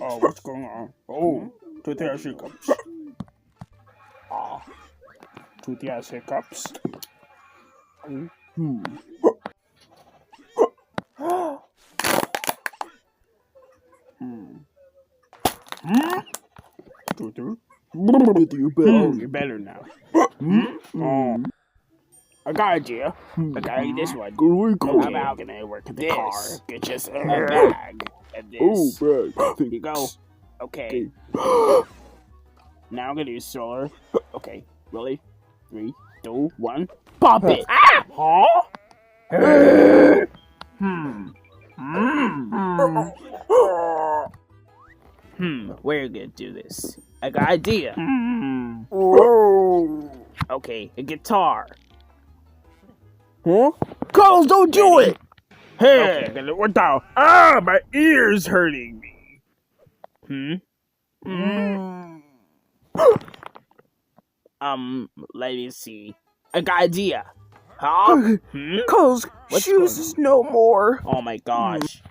Oh, what's going on? Oh, Tutti has hiccups. Tutti has hiccups. Tutti? Oh, you're better now. Oh, I got an idea. I gotta eat this one. How about gonna work at the car? Get just a bag and this. bag. Here you go. Okay. Now I'm gonna use solar. Okay, ready? 3, 2, 1. Pop it! Ah! Huh? We're gonna do this. I got an idea. Okay, a guitar. Huh? Carlos, don't do it! Hey, okay, what the? Ah, my ear's hurting me. Let me see. I got an idea. Huh? Carlos, What's choose going this no more. Oh my gosh.